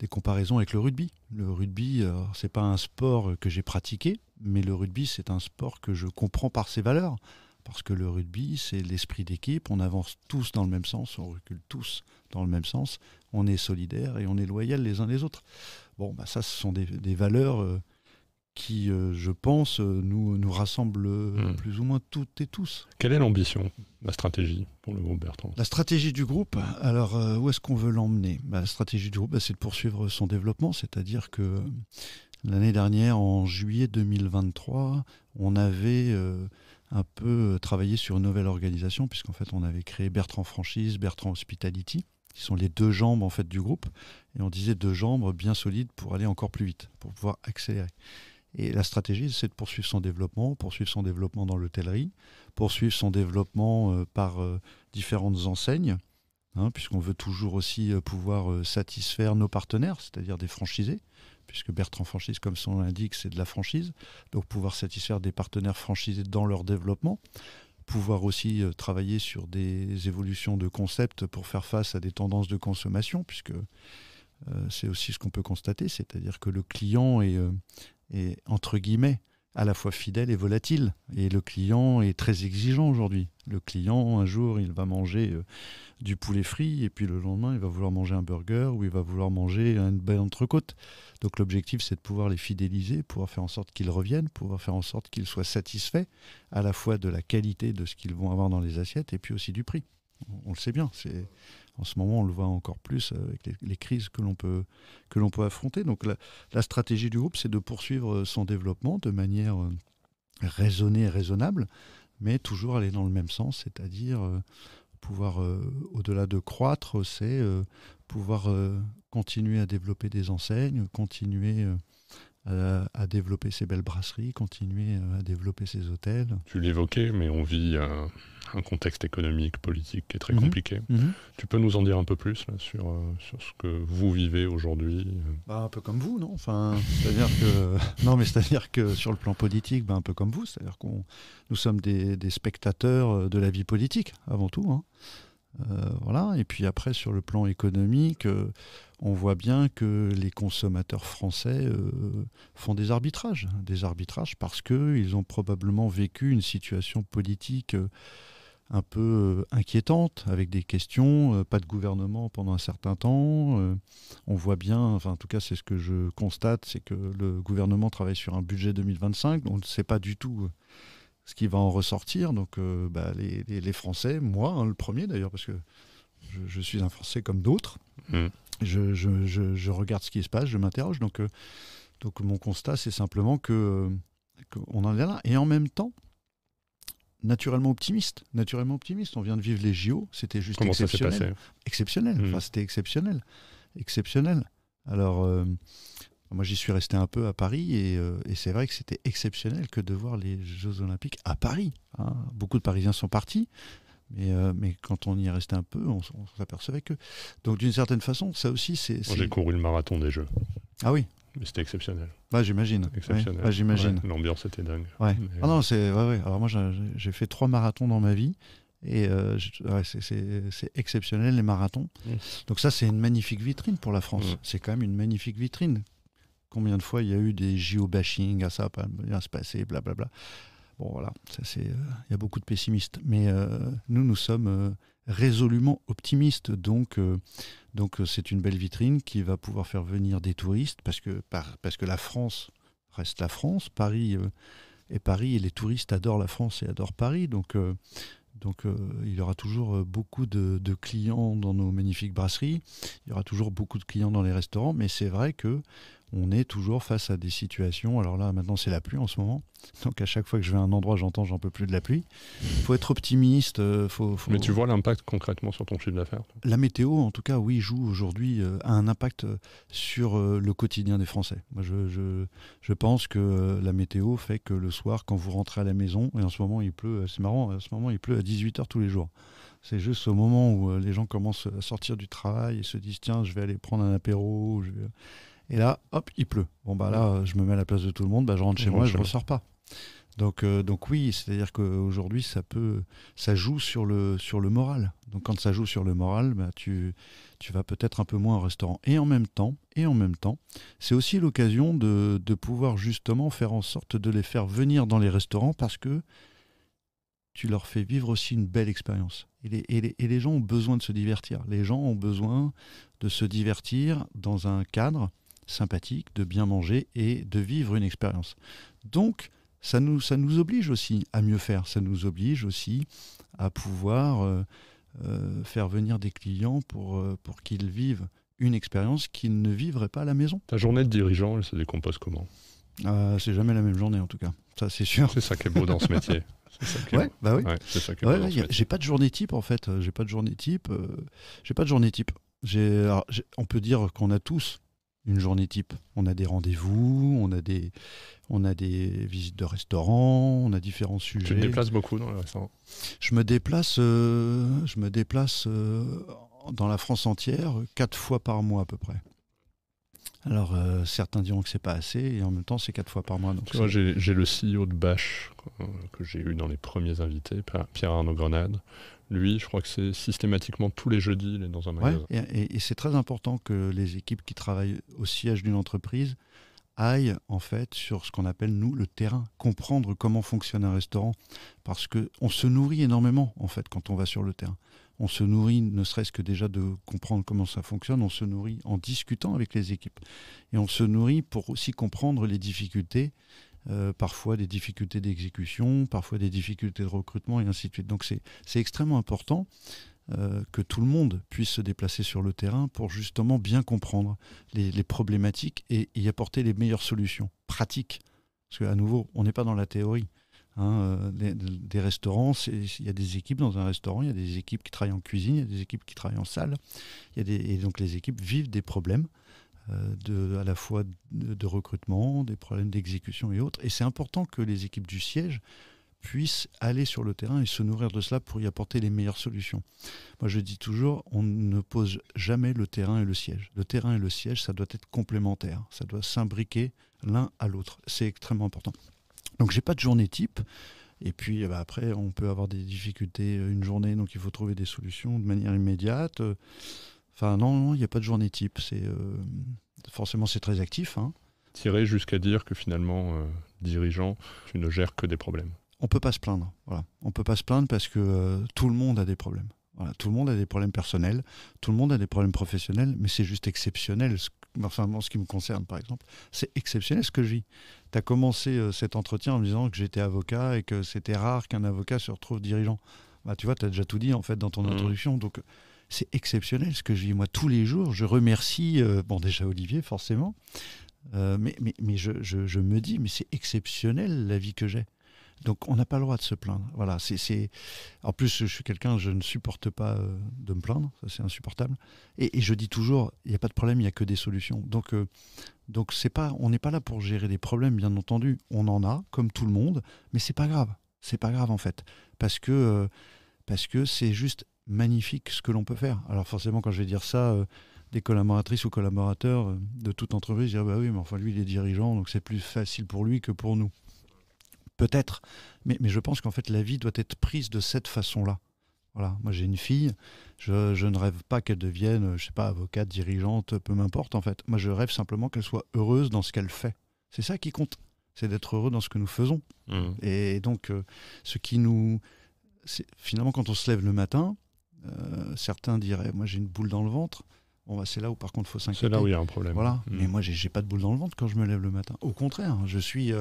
comparaisons avec le rugby. Le rugby, c'est pas un sport que j'ai pratiqué, mais le rugby, c'est un sport que je comprends par ses valeurs. Parce que le rugby, c'est l'esprit d'équipe, on avance tous dans le même sens, on recule tous dans le même sens, on est solidaires et on est loyaux les uns les autres. Bon, ça, ce sont des valeurs qui, je pense, nous rassemblent plus ou moins toutes et tous. Quelle est l'ambition, la stratégie pour le groupe Bertrand ? La stratégie du groupe, alors où est-ce qu'on veut l'emmener ? La stratégie du groupe, c'est de poursuivre son développement, c'est-à-dire que l'année dernière, en juillet 2023, on avait un peu travaillé sur une nouvelle organisation, puisqu'en fait on avait créé Bertrand Franchise, Bertrand Hospitality, qui sont les deux jambes en fait du groupe, et on disait deux jambes bien solides pour aller encore plus vite, pour pouvoir accélérer. Et la stratégie, c'est de poursuivre son développement dans l'hôtellerie, poursuivre son développement par différentes enseignes, puisqu'on veut toujours aussi pouvoir satisfaire nos partenaires, c'est-à-dire des franchisés, puisque Bertrand Franchise, comme son nom l'indique, c'est de la franchise, donc pouvoir satisfaire des partenaires franchisés dans leur développement, pouvoir aussi travailler sur des évolutions de concepts pour faire face à des tendances de consommation, puisque c'est aussi ce qu'on peut constater, c'est-à-dire que le client est entre guillemets à la fois fidèle et volatile. Et le client est très exigeant aujourd'hui. Le client, un jour, il va manger du poulet frit, et puis le lendemain, il va vouloir manger un burger, ou il va vouloir manger une belle entrecôte. Donc l'objectif, c'est de pouvoir les fidéliser, pouvoir faire en sorte qu'ils reviennent, pouvoir faire en sorte qu'ils soient satisfaits, à la fois de la qualité de ce qu'ils vont avoir dans les assiettes, et puis aussi du prix. On le sait bien, en ce moment, on le voit encore plus avec les crises que l'on peut affronter. Donc la stratégie du groupe, c'est de poursuivre son développement de manière raisonnée et raisonnable, mais toujours aller dans le même sens, c'est-à-dire pouvoir, au-delà de croître, c'est pouvoir continuer à développer des enseignes, continuer à développer ses belles brasseries, continuer à développer ses hôtels. Tu l'évoquais, mais on vit un contexte économique, politique qui est très compliqué. Tu peux nous en dire un peu plus là, sur ce que vous vivez aujourd'hui? Un peu comme vous, non? C'est-à-dire que sur le plan politique, un peu comme vous, c'est-à-dire nous sommes des spectateurs de la vie politique, avant tout, hein. Voilà. Et puis après, sur le plan économique, on voit bien que les consommateurs français font des arbitrages parce qu'ils ont probablement vécu une situation politique un peu inquiétante, avec des questions, pas de gouvernement pendant un certain temps. On voit bien, enfin en tout cas c'est ce que je constate, c'est que le gouvernement travaille sur un budget 2025, on ne sait pas du tout ce qui va en ressortir. Donc les Français, moi le premier d'ailleurs, parce que je suis un Français comme d'autres, je regarde ce qui se passe, je m'interroge. Donc mon constat, c'est simplement qu'on en est là. Et en même temps, naturellement optimiste. On vient de vivre les JO, c'était juste exceptionnel. Ça s'est passé? Exceptionnel. Enfin, c'était exceptionnel. Alors, moi, j'y suis resté un peu à Paris, et c'est vrai que c'était exceptionnel que de voir les Jeux Olympiques à Paris, hein. Beaucoup de Parisiens sont partis, mais quand on y est resté un peu, on s'apercevait que... Donc, d'une certaine façon, ça aussi, c'est... Moi, j'ai couru le marathon des Jeux. Ah oui? Mais c'était exceptionnel. J'imagine. Exceptionnel. Ouais, j'imagine. Ouais, l'ambiance était dingue. Ouais. Mais, Ah non, c'est... Ouais. Alors moi, j'ai fait 3 marathons dans ma vie, et c'est exceptionnel, les marathons. Donc ça, c'est une magnifique vitrine pour la France. C'est quand même une magnifique vitrine. Combien de fois il y a eu des JO bashing, ça va pas bien se passer, blablabla. Bon, voilà, il y a beaucoup de pessimistes. Mais nous sommes résolument optimistes. Donc c'est une belle vitrine qui va pouvoir faire venir des touristes, parce que la France reste la France. Paris, et les touristes adorent la France et adorent Paris. Donc il y aura toujours beaucoup de clients dans nos magnifiques brasseries. Il y aura toujours beaucoup de clients dans les restaurants. Mais c'est vrai que on est toujours face à des situations. Alors là, maintenant, c'est la pluie en ce moment. Donc à chaque fois que je vais à un endroit, j'en peux plus de la pluie. Il faut être optimiste. Mais tu vois l'impact concrètement sur ton chiffre d'affaires? La météo, en tout cas, oui, joue aujourd'hui, a un impact sur le quotidien des Français. Moi, je pense que la météo fait que le soir, quand vous rentrez à la maison, et en ce moment, il pleut, c'est marrant, en ce moment, il pleut à 18h tous les jours. C'est juste au moment où les gens commencent à sortir du travail et se disent, tiens, je vais aller prendre un apéro, et là, hop, il pleut. Bon, là, je me mets à la place de tout le monde, je rentre chez moi, je ne ressors pas. Donc oui, c'est-à-dire qu'aujourd'hui, ça joue sur le moral. Donc quand ça joue sur le moral, tu vas peut-être un peu moins au restaurant. Et en même temps, c'est aussi l'occasion de pouvoir justement faire en sorte de les faire venir dans les restaurants, parce que tu leur fais vivre aussi une belle expérience. Et les gens ont besoin de se divertir. Les gens ont besoin de se divertir dans un cadre sympathique, de bien manger et de vivre une expérience. Donc, ça nous oblige aussi à mieux faire. Ça nous oblige aussi à pouvoir faire venir des clients pour qu'ils vivent une expérience qu'ils ne vivraient pas à la maison. Ta journée de dirigeant, elle se décompose comment? C'est jamais la même journée, en tout cas. Ça, c'est sûr. C'est ça qui est beau dans ce métier. C'est ça qui est beau. Ouais, c'est ça qui est beau dans ce métier. J'ai pas de journée type, en fait. J'ai pas de journée type. On peut dire qu'on a tous une journée type. On a des rendez-vous, on a des visites de restaurants, on a différents sujets. Tu te déplaces beaucoup dans les restaurants? Je me déplace dans la France entière 4 fois par mois à peu près. Alors certains diront que c'est pas assez, et en même temps c'est 4 fois par mois. Donc moi, j'ai le CEO de Bâche que j'ai eu dans les premiers invités, Pierre-Arnaud Grenade. Lui, je crois que c'est systématiquement tous les jeudis, il est dans un magasin. Et c'est très important que les équipes qui travaillent au siège d'une entreprise aille en fait sur ce qu'on appelle nous le terrain, comprendre comment fonctionne un restaurant, parce que on se nourrit énormément en fait quand on va sur le terrain. On se nourrit ne serait-ce que déjà de comprendre comment ça fonctionne, on se nourrit en discutant avec les équipes et on se nourrit pour aussi comprendre les difficultés, parfois des difficultés d'exécution, parfois des difficultés de recrutement et ainsi de suite. Donc c'est extrêmement important que tout le monde puisse se déplacer sur le terrain pour justement bien comprendre les problématiques et y apporter les meilleures solutions pratiques. Parce qu'à nouveau, on n'est pas dans la théorie. Des restaurants, il y a des équipes dans un restaurant, il y a des équipes qui travaillent en cuisine, il y a des équipes qui travaillent en salle. Et donc les équipes vivent des problèmes à la fois de recrutement, des problèmes d'exécution et autres. Et c'est important que les équipes du siège puissent aller sur le terrain et se nourrir de cela pour y apporter les meilleures solutions. Moi, je dis toujours, on ne pose jamais le terrain et le siège. Le terrain et le siège, ça doit être complémentaire. Ça doit s'imbriquer l'un à l'autre. C'est extrêmement important. Donc, j'ai pas de journée type. Et puis, après, on peut avoir des difficultés une journée, donc il faut trouver des solutions de manière immédiate. Enfin, non, il n'y a pas de journée type. Forcément, c'est très actif. Tirer jusqu'à dire que finalement, dirigeant, tu ne gères que des problèmes. On peut pas se plaindre. Voilà. On peut pas se plaindre parce que tout le monde a des problèmes. Voilà. Tout le monde a des problèmes personnels, tout le monde a des problèmes professionnels, mais c'est juste exceptionnel. Enfin, ce qui me concerne, par exemple, c'est exceptionnel ce que je vis. Tu as commencé cet entretien en me disant que j'étais avocat et que c'était rare qu'un avocat se retrouve dirigeant. Tu vois, tu as déjà tout dit en fait dans ton introduction. Donc, c'est exceptionnel ce que je vis. Moi, tous les jours, je remercie, déjà Olivier, forcément, mais je me dis, mais c'est exceptionnel la vie que j'ai. Donc, on n'a pas le droit de se plaindre. Voilà, En plus, je suis quelqu'un, je ne supporte pas de me plaindre. Ça, c'est insupportable. Et je dis toujours, il n'y a pas de problème, il n'y a que des solutions. Donc on n'est pas là pour gérer des problèmes, bien entendu. On en a, comme tout le monde, mais c'est pas grave. C'est pas grave, en fait. Parce que c'est juste magnifique ce que l'on peut faire. Alors, forcément, quand je vais dire ça, des collaboratrices ou collaborateurs de toute entreprise diront, bah oui, mais enfin, lui, il est dirigeant, donc c'est plus facile pour lui que pour nous. Peut-être, mais je pense qu'en fait la vie doit être prise de cette façon-là. Voilà, moi j'ai une fille, je ne rêve pas qu'elle devienne, je sais pas, avocate, dirigeante, peu m'importe en fait. Moi je rêve simplement qu'elle soit heureuse dans ce qu'elle fait. C'est ça qui compte, c'est d'être heureux dans ce que nous faisons. Et donc finalement quand on se lève le matin, certains diraient, moi j'ai une boule dans le ventre. Bon, c'est là où par contre il faut s'inquiéter. C'est là où il y a un problème. Voilà. Mais moi j'ai pas de boule dans le ventre quand je me lève le matin. Au contraire, je suis.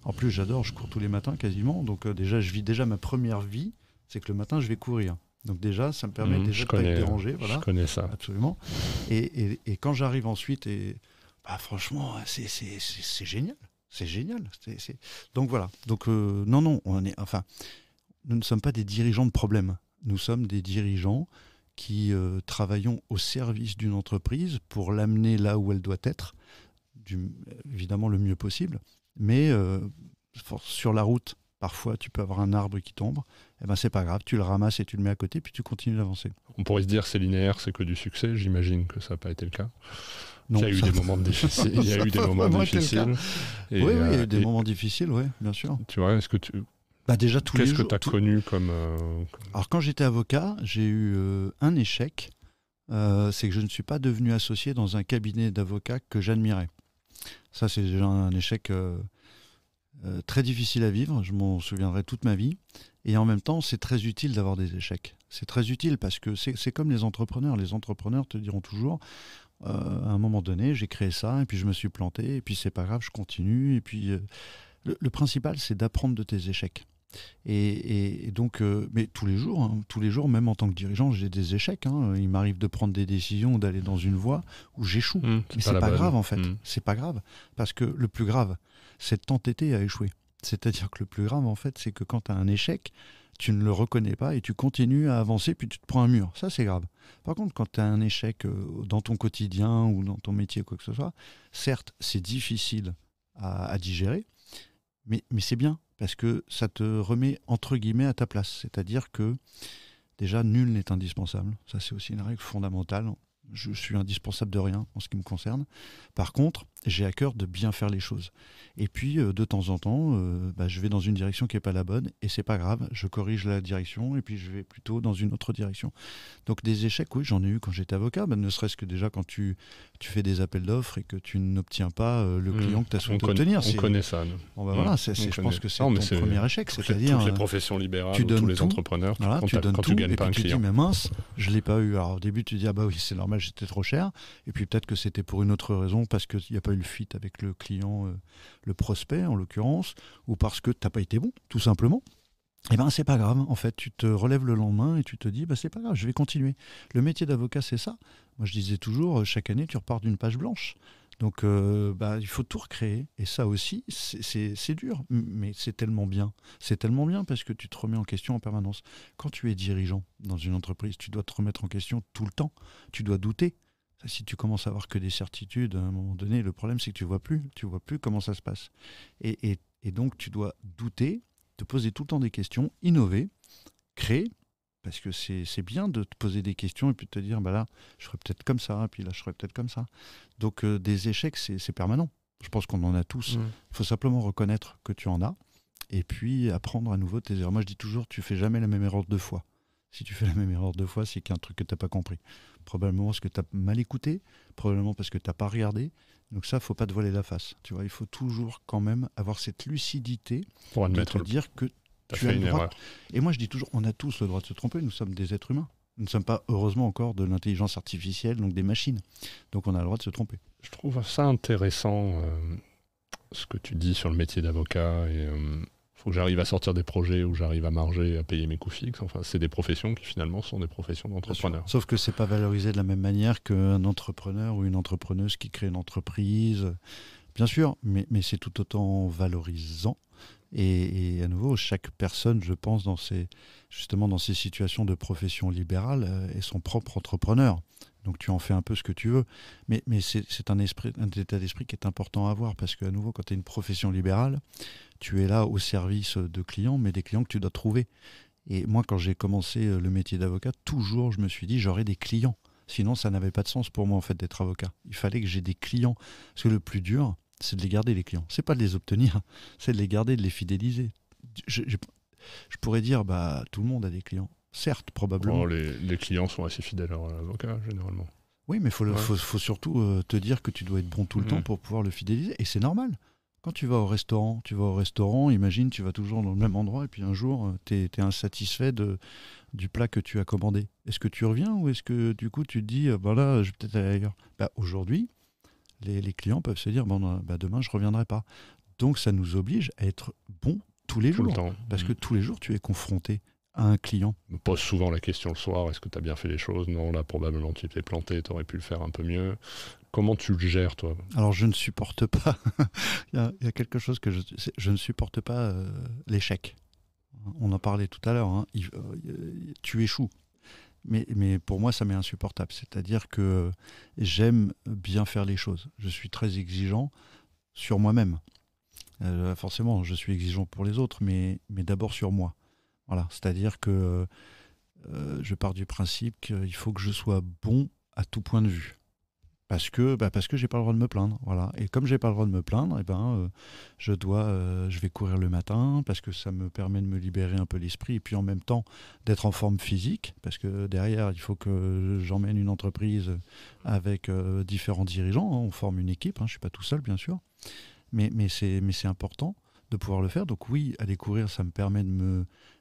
En plus j'adore, je cours tous les matins quasiment. Donc déjà je vis déjà ma première vie, c'est que le matin je vais courir. Donc déjà ça me permet déjà de ne pas être dérangé. Voilà. Je connais ça. Absolument. Et quand j'arrive ensuite, franchement c'est génial. C'est génial. Donc voilà. Donc non, nous ne sommes pas des dirigeants de problèmes. Nous sommes des dirigeants qui travaillons au service d'une entreprise pour l'amener là où elle doit être, évidemment le mieux possible, mais sur la route, parfois tu peux avoir un arbre qui tombe, c'est pas grave, tu le ramasses et tu le mets à côté, puis tu continues d'avancer. On pourrait se dire c'est linéaire, c'est que du succès, j'imagine que ça n'a pas été le cas. Non, il y a eu des moments difficiles. Il y a eu des moments difficiles. Oui, il y a eu des moments difficiles, oui, bien sûr. Tu vois, est-ce que tu... déjà, tous les jours. Qu'est-ce que tu as connu comme... Alors, quand j'étais avocat, j'ai eu un échec. C'est que je ne suis pas devenu associé dans un cabinet d'avocats que j'admirais. Ça, c'est déjà un échec très difficile à vivre. Je m'en souviendrai toute ma vie. Et en même temps, c'est très utile d'avoir des échecs. C'est très utile parce que c'est comme les entrepreneurs. Les entrepreneurs te diront toujours, à un moment donné, j'ai créé ça, et puis je me suis planté, et puis c'est pas grave, je continue. Et puis, le principal, c'est d'apprendre de tes échecs. Et donc, mais tous les jours, même en tant que dirigeant, j'ai des échecs. Il m'arrive de prendre des décisions, d'aller dans une voie où j'échoue. Mais c'est pas grave en fait. C'est pas grave parce que le plus grave, c'est de t'entêter à échouer. C'est-à-dire que le plus grave en fait, c'est que quand tu as un échec, tu ne le reconnais pas et tu continues à avancer, puis tu te prends un mur. Ça, c'est grave. Par contre, quand tu as un échec dans ton quotidien ou dans ton métier, quoi que ce soit, certes, c'est difficile à digérer, mais c'est bien. Parce que ça te remet entre guillemets à ta place. C'est-à-dire que déjà, nul n'est indispensable. Ça, c'est aussi une règle fondamentale. Je suis indispensable de rien en ce qui me concerne. Par contre, j'ai à cœur de bien faire les choses. Et puis, de temps en temps, je vais dans une direction qui n'est pas la bonne, et c'est pas grave, je corrige la direction, et puis je vais plutôt dans une autre direction. Donc des échecs, oui, j'en ai eu quand j'étais avocat, ne serait-ce que déjà quand tu fais des appels d'offres et que tu n'obtiens pas le client que tu as souhaité obtenir. On connaît ça. Bon, voilà, je pense que c'est ton premier échec, c'est-à-dire... Toutes les professions libérales, tu donnes tous les tout, entrepreneurs, voilà, quand tu gagnes pas un et puis tu client. dis, mais mince, je ne l'ai pas eu. Alors au début, tu dis, ah bah oui, c'est normal, j'étais trop cher. Et puis peut-être que c'était pour une autre raison, parce qu'il n'y a pas eu le fit avec le client, le prospect en l'occurrence, ou parce que tu n'as pas été bon, tout simplement. Eh bien, c'est pas grave. En fait, tu te relèves le lendemain et tu te dis, c'est pas grave, je vais continuer. Le métier d'avocat, c'est ça. Moi, je disais toujours, chaque année, tu repars d'une page blanche. Donc, il faut tout recréer. Et ça aussi, c'est dur, mais c'est tellement bien. C'est tellement bien parce que tu te remets en question en permanence. Quand tu es dirigeant dans une entreprise, tu dois te remettre en question tout le temps. Tu dois douter. Si tu commences à avoir que des certitudes, à un moment donné, le problème, c'est que tu vois plus comment ça se passe. Et donc, tu dois douter, te poser tout le temps des questions, innover, créer, parce que c'est bien de te poser des questions et puis de te dire, là, je serais peut-être comme ça, puis là, je serais peut-être comme ça. Donc, des échecs, c'est permanent. Je pense qu'on en a tous. Il faut simplement reconnaître que tu en as et puis apprendre à nouveau tes erreurs. Moi, je dis toujours, tu fais jamais la même erreur 2 fois. Si tu fais la même erreur 2 fois, c'est qu'il y a un truc que tu n'as pas compris. Probablement parce que tu as mal écouté, probablement parce que tu n'as pas regardé. Donc ça, il ne faut pas te voiler la face. Tu vois, il faut toujours quand même avoir cette lucidité pour admettre de te dire que tu as une erreur. Et moi, je dis toujours, on a tous le droit de se tromper. Nous sommes des êtres humains. Nous ne sommes pas, heureusement, encore de l'intelligence artificielle, donc des machines. Donc on a le droit de se tromper. Je trouve ça intéressant, ce que tu dis sur le métier d'avocat. Et faut que j'arrive à sortir des projets où j'arrive à marger, à payer mes coûts fixes. Enfin, c'est des professions qui finalement sont des professions d'entrepreneurs. Sauf que c'est pas valorisé de la même manière qu'un entrepreneur ou une entrepreneuse qui crée une entreprise. Bien sûr, mais c'est tout autant valorisant. Et à nouveau, chaque personne, je pense, justement dans ces situations de profession libérale, est son propre entrepreneur. Donc tu en fais un peu ce que tu veux. Mais c'est un état d'esprit qui est important à avoir, parce qu'à nouveau, quand tu es une profession libérale, tu es là au service de clients, mais des clients que tu dois trouver. Et moi, quand j'ai commencé le métier d'avocat, toujours je me suis dit, j'aurai des clients. Sinon, ça n'avait pas de sens pour moi en fait d'être avocat. Il fallait que j'ai des clients. Parce que le plus dur, c'est de les garder, les clients. C'est pas de les obtenir, c'est de les garder, de les fidéliser. Je pourrais dire, tout le monde a des clients. Certes, probablement. Oh, les clients sont assez fidèles à l'avocat, généralement. Oui, mais il faut surtout te dire que tu dois être bon tout le temps pour pouvoir le fidéliser. Et c'est normal. Quand tu vas au restaurant, imagine, tu vas toujours dans le même endroit et puis un jour, tu es insatisfait du plat que tu as commandé. Est-ce que tu reviens ou est-ce que du coup tu te dis, je vais peut-être aller ailleurs. Aujourd'hui, les clients peuvent se dire, demain je ne reviendrai pas. Donc ça nous oblige à être bon tous les jours. Tout le temps. Parce que tous les jours, tu es confronté à un client. Je me pose souvent la question le soir, est-ce que tu as bien fait les choses? Non, là probablement tu t'es planté, tu aurais pu le faire un peu mieux. Comment tu le gères, toi? Alors je ne supporte pas, il y a quelque chose que je ne supporte pas, l'échec. On en parlait tout à l'heure, tu échoues. Mais pour moi, ça m'est insupportable. C'est-à-dire que j'aime bien faire les choses. Je suis très exigeant sur moi-même. Forcément, je suis exigeant pour les autres, mais d'abord sur moi. Voilà, c'est-à-dire que je pars du principe qu'il faut que je sois bon à tout point de vue. Parce que j'ai pas le droit de me plaindre, voilà. Et comme j'ai pas le droit de me plaindre, je vais courir le matin parce que ça me permet de me libérer un peu l'esprit et puis en même temps d'être en forme physique, parce que derrière il faut que j'emmène une entreprise avec différents dirigeants, on forme une équipe, je suis pas tout seul bien sûr, mais c'est important de pouvoir le faire. Donc oui, aller courir, ça me permet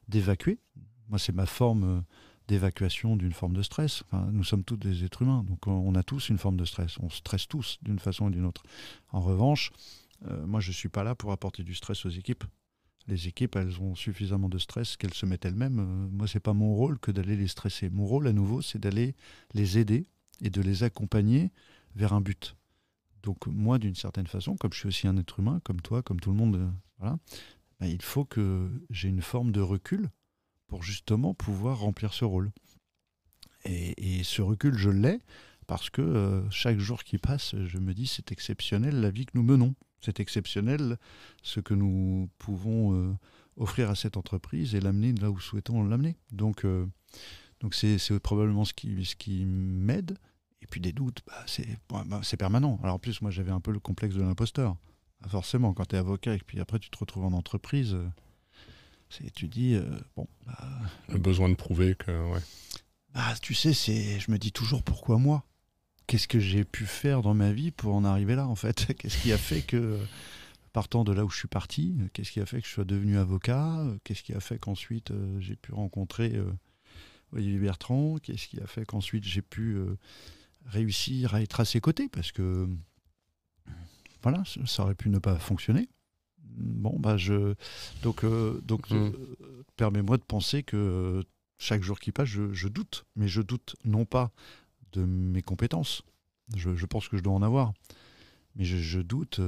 d'évacuer. Moi, c'est ma forme d'évacuation d'une forme de stress. Enfin, nous sommes tous des êtres humains, donc on a tous une forme de stress. On stresse tous d'une façon ou d'une autre. En revanche, moi, je ne suis pas là pour apporter du stress aux équipes. Les équipes, elles ont suffisamment de stress qu'elles se mettent elles-mêmes. Moi, ce n'est pas mon rôle que d'aller les stresser. Mon rôle, à nouveau, c'est d'aller les aider et de les accompagner vers un but. Donc moi, d'une certaine façon, comme je suis aussi un être humain, comme toi, comme tout le monde, il faut que j'ai une forme de recul pour justement pouvoir remplir ce rôle. Et ce recul, je l'ai parce que chaque jour qui passe, je me dis c'est exceptionnel la vie que nous menons. C'est exceptionnel ce que nous pouvons offrir à cette entreprise et l'amener là où souhaitons l'amener. Donc c'est probablement ce qui m'aide. Et puis des doutes, c'est permanent. Alors en plus, moi j'avais un peu le complexe de l'imposteur. Forcément, quand tu es avocat et puis après tu te retrouves en entreprise, tu dis, le besoin de prouver que... Ouais. Tu sais, je me dis toujours pourquoi moi ? Qu'est-ce que j'ai pu faire dans ma vie pour en arriver là en fait ? Qu'est-ce qui a fait que, partant de là où je suis parti, qu'est-ce qui a fait que je sois devenu avocat ? Qu'est-ce qui a fait qu'ensuite j'ai pu rencontrer Olivier Bertrand ? Qu'est-ce qui a fait qu'ensuite j'ai pu réussir à être à ses côtés ? Parce que voilà, ça aurait pu ne pas fonctionner. Permets-moi de penser que chaque jour qui passe, je doute. Mais je doute non pas de mes compétences. Je pense que je dois en avoir. Mais je doute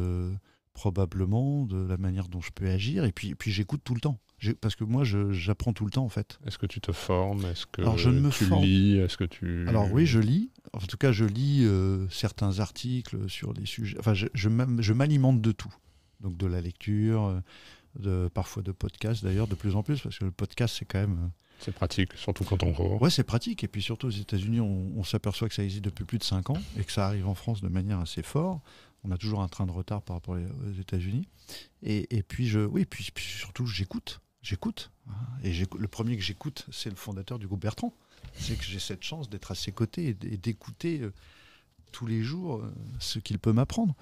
probablement de la manière dont je peux agir. Et puis j'écoute tout le temps. Parce que moi, j'apprends tout le temps, en fait. Est-ce que tu te formes ? Est-ce que tu lis ? Est-ce que tu... Alors oui, je lis. En tout cas, je lis certains articles sur des sujets... Enfin, je m'alimente de tout. Donc de la lecture, parfois de podcasts, d'ailleurs, de plus en plus, parce que le podcast, c'est quand même... C'est pratique, surtout quand on court. Ouais, c'est pratique. Et puis surtout aux États-Unis, on s'aperçoit que ça existe depuis plus de 5 ans et que ça arrive en France de manière assez forte. On a toujours un train de retard par rapport aux États-Unis. Et puis, puis surtout, j'écoute. Et le premier que j'écoute, c'est le fondateur du groupe Bertrand. C'est que j'ai cette chance d'être à ses côtés et d'écouter tous les jours ce qu'il peut m'apprendre.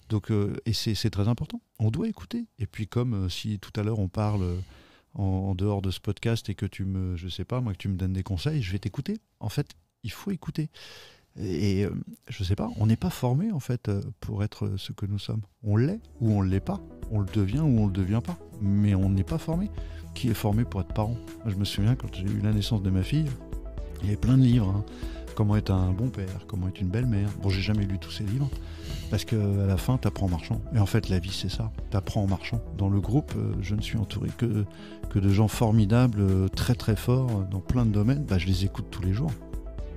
Donc, et c'est très important. On doit écouter. Et puis, comme si tout à l'heure on parle en dehors de ce podcast et que tu me donnes des conseils, je vais t'écouter. En fait, il faut écouter. Et je sais pas, on n'est pas formé en fait pour être ce que nous sommes. On l'est ou on ne l'est pas. On le devient ou on le devient pas. Mais on n'est pas formé. Qui est formé pour être parent ? Moi, je me souviens quand j'ai eu la naissance de ma fille, il y avait plein de livres. Hein. Comment être un bon père, comment être une belle mère. Bon, j'ai jamais lu tous ces livres parce qu'à la fin, t'apprends en marchant. Et en fait, la vie, c'est ça. T'apprends en marchant. Dans le groupe, je ne suis entouré que de gens formidables, très très forts dans plein de domaines. Je les écoute tous les jours.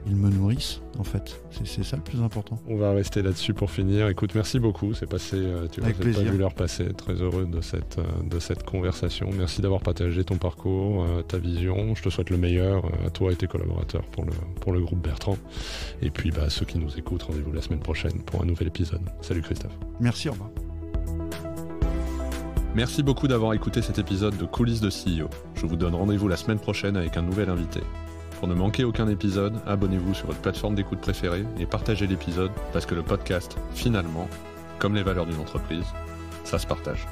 Ils me nourrissent, en fait. C'est ça le plus important. On va rester là-dessus pour finir. Écoute, merci beaucoup. C'est passé, tu vois, j'ai pas vu l'heure passer. Très heureux de cette conversation. Merci d'avoir partagé ton parcours, ta vision. Je te souhaite le meilleur à toi et tes collaborateurs pour le groupe Bertrand. Et puis, ceux qui nous écoutent, rendez-vous la semaine prochaine pour un nouvel épisode. Salut Christophe. Merci, au revoir. Merci beaucoup d'avoir écouté cet épisode de Coulisses de CEO. Je vous donne rendez-vous la semaine prochaine avec un nouvel invité. Pour ne manquer aucun épisode, abonnez-vous sur votre plateforme d'écoute préférée et partagez l'épisode parce que le podcast, finalement, comme les valeurs d'une entreprise, ça se partage.